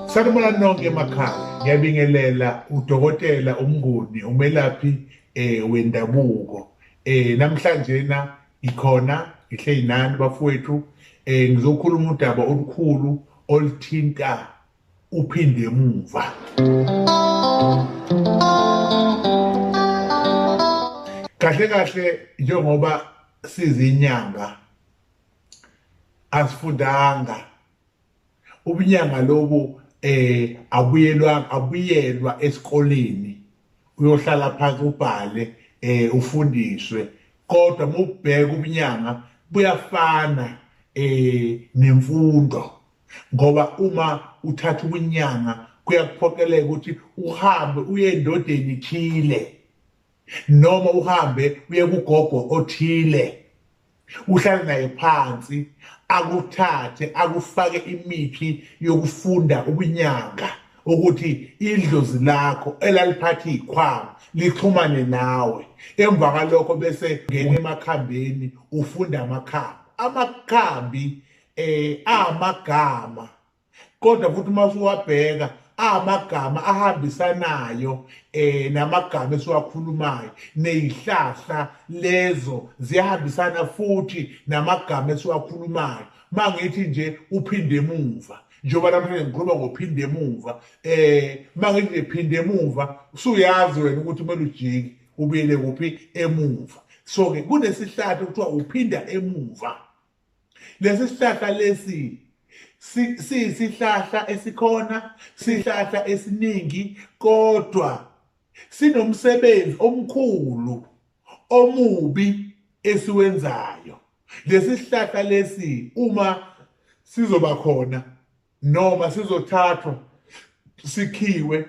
Sanibona nonke emakhaya, ngiyabingelela udokotela uMnguni umelaphi wendabuko. Namhlanje ikhona ihleli nani bafowethu, ngizokhuluma udaba olukhulu oluthinta uphinde emuva. Kahle kahle njengoba sizinyanga asifundanga ubunyanga lobu abuyelwa esikoleni uyohlala phansi ubhale ufundiswe, kodwa mawubheka ubunyanga buyafana nemfundo, ngoba uma uthatha ubunyanga kuyakuphoqeleka ukuthi uhambe uye endodeni ithile noma uhambe uye kugogo othile, uhlale naye phansi akuthathe akufake imithi yokufunda ubunyanga ukuthi idlozi lakho elaliphatha izikhwama lixhumane nawe. Emva kalokho bese ngena emakhambeni ufunda amakhambi amagama, kodwa futhi masuwabheka amagama ahambisanayo namagama esiwakhulumayo, nezihlahla lezo ziyahambisana futhi namagama esiwakhulumayo. Mangithi nje uphinde emuva, njengoba namhlanje ngikhuluma ngophinde emuva, mangithi nje phinde emuva usuyazi wena ukuthi kumele ujike ubuyele kuphi emuva. So-ke kunesihlahla kuthiwa uphinda emuva. Lesi sihlahla lesi siyisihlahla esikhona, sihlahla esiningi, kodwa sinomsebenzi omkhulu omubi esiwenzayo. Lesi sihlahla lesi uma sizoba khona noma sizothathwa sikhiwe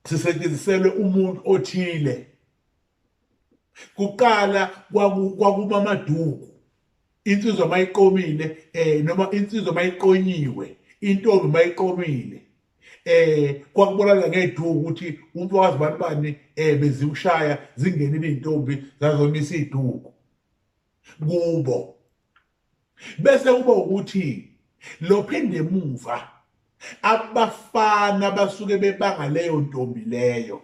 sisetshenziselwe umuntu othile, kuqala kwakumamaduku. Insizwa mayiqomile noma insizwa mayiqonyiwe, intombi mayiqomile, kwakubonakala ngey'duku ukuthi umfazi banibani beziwushaya zingenile iy'ntombi zazomisa iy'duku kubo. Bese kuba ukuthi lo phinde emuva abafana basuke bebanga leyo ntombi leyo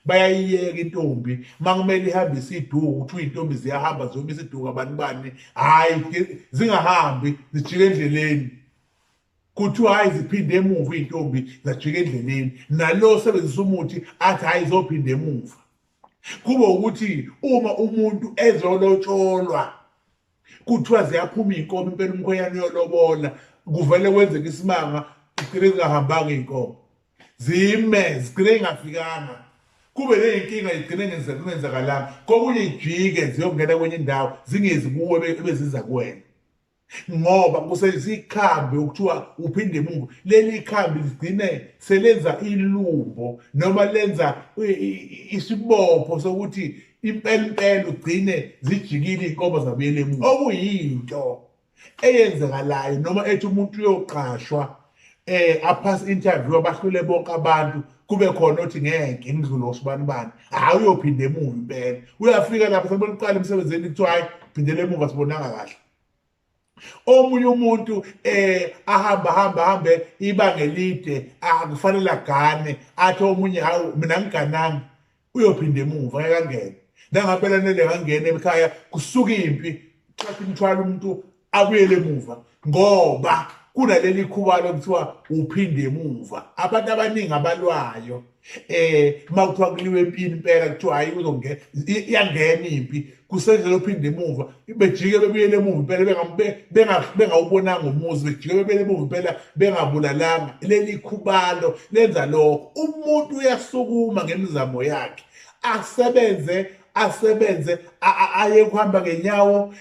bayayiyeka intombi makumele ihambise iduku, kuthiwa iy'ntombi ziyahamba ziyomisa iduku abanibani, hhayi zingahambi zijike endleleni, kuthiwa hhayi ziphinde emuva iy'ntombi zajika endleleni. Nalo sebenzisa umuthi athi hhayi zophinda emuva. Kube ukuthi uma umuntu ezolotsholwa kuthiwa ziyaphuma iy'nkomo, impela umkhwenyana uyolobola, kuvele kwenzeka isimanga, zigcine zingahambanga iy'nkomo, zime zigcine zingafikanga, kube ney'nkinga zigcine kungenzakalanga, kokunye ijike ziyongena kwenye indawo zingezi kuwe ebeziza kuwena, ngoba kusebenzisa ikhambi okuthiwa uphinde emuva. Leli khambi ligcine selenza ilumbo noma lenza isibopho sokuthi impela ugcine zijikile iy'nkomo zabuyela emuva, okuyinto eyenzekalayo noma ethi umuntu uyoqashwa aphase interview abahlule bonke abantu, kube khona othi ngeke ngidlule osibanibani, hhayi uyophinda emuva impela. Uyafika lapho sebona uqala emsebenzini kuthiwa hhayi phindela emuva sibonanga kahle. Omunye umuntu hambe ibanga elide akufanele agane, athi omunye hawu mina ngigananga, uyophinda emuva ngeke angene. Nangampela nele ngangena ekhaya kusuka impi, thatha imithwalo umuntu abuyele emuva, ngoba kunaleli khubalo kuthiwa uphinde emuva. Abantu abaningi abalwayo makuthiwa kuliwe empini impela kuthiwa hhayi kuzongena iyangena impi, kusenzela uphinde emuva, bejike bebuyele emuva impela bengawubonanga umuzi, bejike bebuyele emuva impela bengabulalanga. Leli khubalo lenza lokho. Umuntu uyasukuma ngemizamo yakhe, asebenze aye kuhamba ngenyawo,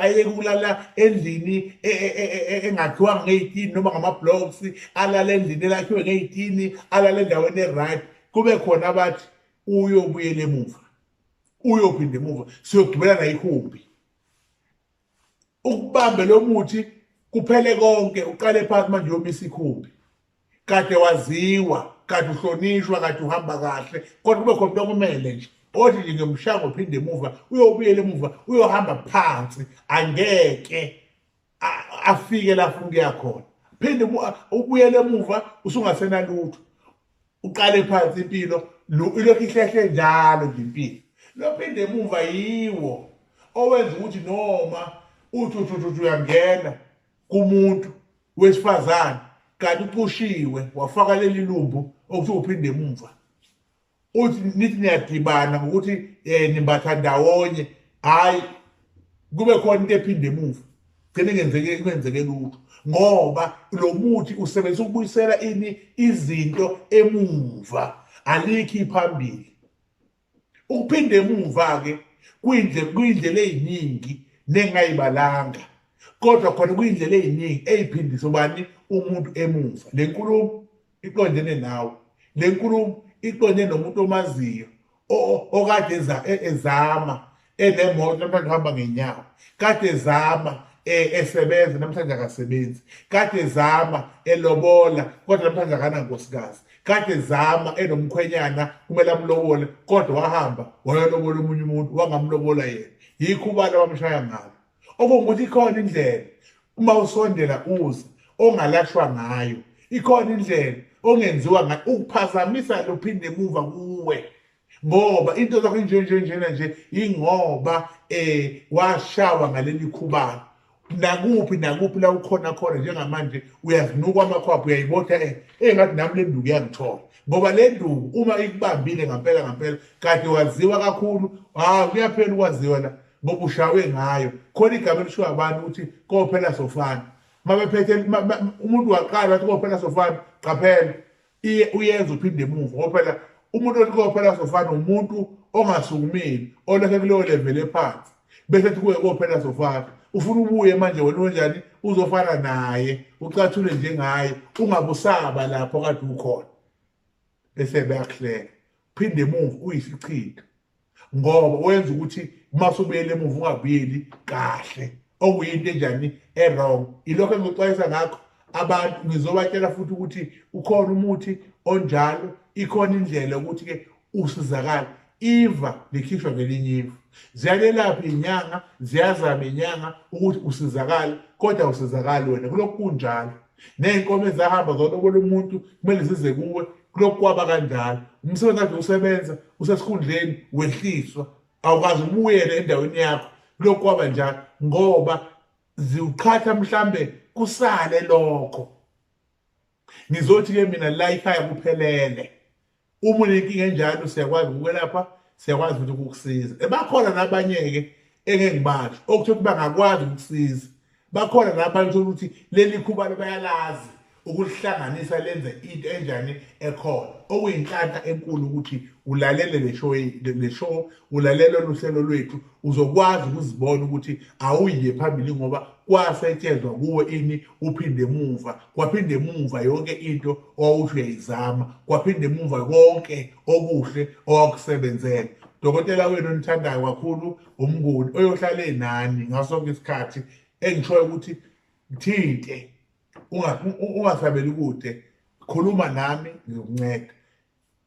aye kulala endlini engakhiwanga ngey'tini noma ngama-blocks, alala endlini elakhiwe ngey'tini, alala endaweni e-right. Kube khona abathi uyobuyela emuva, uyophinda emuva, siyogibela nayo ihumbi, ukubambe lo muthi kuphele konke, uqale phansi manje uyomisa ikhumbi. Kade waziwa, kade uhlonishwa, kade uhamba kahle, kodwa kube khona into okumele nje othi nje ngemshango uphinde emuva, uyobuyela emuva, uyohamba phansi, angeke afike la afuna ukuya khona. Phinde ubuyele emuva usungasenalutho, uqale phansi impilo ilokhu ihlehle njalo nje impilo. Lophinde emuva yiwo owenza ukuthi noma uthi uyangena kumuntu wesifazane kanti uqushiwe wafaka leli lumbu okuthi uphinde emuva uthi nithi niyadibana ngokuthi nimbatha ndawonye, hayi kube khona into ephinde emuva, gcine kwenzeke lutho ngoba lo muthi usebenzisa ukubuyisela izinto emuva, alikho iphambili. Ukuphinde emuva-ke kuyindlela ey'ningi nengayibalanga, kodwa khona kuyindlela ey'ningi ey'phindisa ubani umuntu emuva. Le nkulumo iqondene nawe, le nkulumo iqondene nomuntu omaziyo okade ezama enemoto namhlanje uhamba ngenyawo, kade ezama esebenza namhlanje akasebenzi, kade ezama elobola kodwa namhlanje akanankosikazi, kade ezama enomkhwenyana kumele amlobole kodwa wahamba wayolobola omunye umuntu wangamlobola yena. Yikho ubala wamshaya ngalo. Okungukuthi ikhona indlela uma usondela uza ongalashwa ngayo, ikhona indlela ongenziwa ngayo ukuphazamisa lophinde emuva kuwe, ngoba into zakho njena nje ingoba washawa ngaleli khubalo. Nakuphi la ukhona khona njengamanje uyazinuka amakhwapha, uyayibotha engathi nami le nduku iyangithola, ngoba le nduku uma ikubambile ngampela kade waziwa kakhulu, kuyaphela ukwaziwa la ngoba ushawe ngayo. Khona igama elishiwo abantu ukuthi kophela sofana, mabephethe umuntu waqala wathi kophela sofana, qaphela uyenza uphinde emuva ngoba phela umuntu othi kophela sofana umuntu ongasukumeli olokhe kuleyo level ephansi, bese ethi kuye kophela sofana ufuna ubuye manje wena onjani uzofana naye ucathule njengaye, ungabusaba lapho kade ukhona, bese beyakuhleka. Phinde emuva uyisichitho ngoba wenza ukuthi masubuyele emuva ungabuyeli kahle, okuyinto enjani wrong. Ilokho engixwayisa ngakho abantu, ngizobatshela futhi ukuthi ukhona umuthi onjalo, ikhona indlela ukuthi-ke usizakala. Iva likhishwa ngelinye iva, ziyalelapha inyanga, ziyazama inyanga ukuthi usizakale, kodwa usizakali wena. Kulokhu kunjalo ney'nkomo ezahamba zolobola umuntu kumele zize kuwe, kulokhu kwaba kanjalo. Umsebenzi kade usebenza usesikhundleni wehliswa, awukazi ubuyele endaweni yakho, kulokhu kwaba njalo ngoba ziwuqhatha mhlambe kusale lokho. Ngizothi-ke mina la ikhaya kuphelele. Uma unenkinga enjalo siyakwazi ukwelapha, siyakwazi futhi ukukusiza. Bakhona nabanye-ke engeke ngibasho okuthi bangakwazi ukukusiza. Bakhona nabanye ukuthi leli khubalo bayalazi ukulihlanganisa lenze into enjani ekhona, okuyinhlanhla enkulu ukuthi ulalele le show, ulalele luhlelo lwethu, uzokwazi ukuzibona ukuthi awuyiye phambili ngoba kwasetshenzwa kuwe uphinde emuva, kwaphinde emuva yonke into owawuthi uyayizama, kwaphinde emuva konke okuhle owakusebenzela. Dokotela wenu onithandayo kakhulu uMnguni oyohlala enani ngaso sonke isikhathi, engishoyo ukuthi thinte ungasabeli kude, khuluma nami ngizokunceda,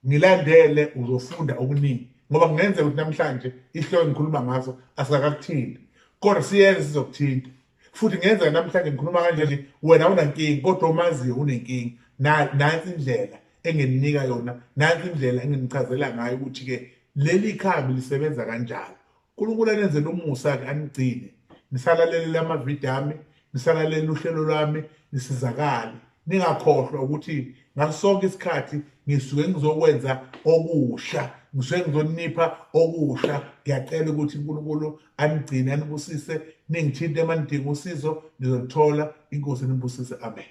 ngilandele uzofunda okuningi, ngoba kungenzeka ukuthi namhlanje isihloko engikhuluma ngaso asakakuthinta kodwa siyenze sizokuthinta. Futhi ngenzeka namhlanje ngikhuluma kanje nje wena unankinga kodwa umaziyo unenkinga. Nansi indlela engeninika yona, nansi indlela enginichazela ngayo ukuthi-ke leli khambi lisebenza kanjalo. uNkulunkulu anenzele umusa-ke anigcine, nisalalele amavidiyo ami, nisalalele uhlelo lwami, nisizakale. Ningakhohlwa ukuthi ngaso sonke isikhathi ngisuke ngizokwenza okusha, ngisuke ngizonipha okusha. Ngiyacela ukuthi uNkulunkulu anigcine, anibusise, ningithinte uma nidinga usizo nizolithola. Inkosi inibusise, amen.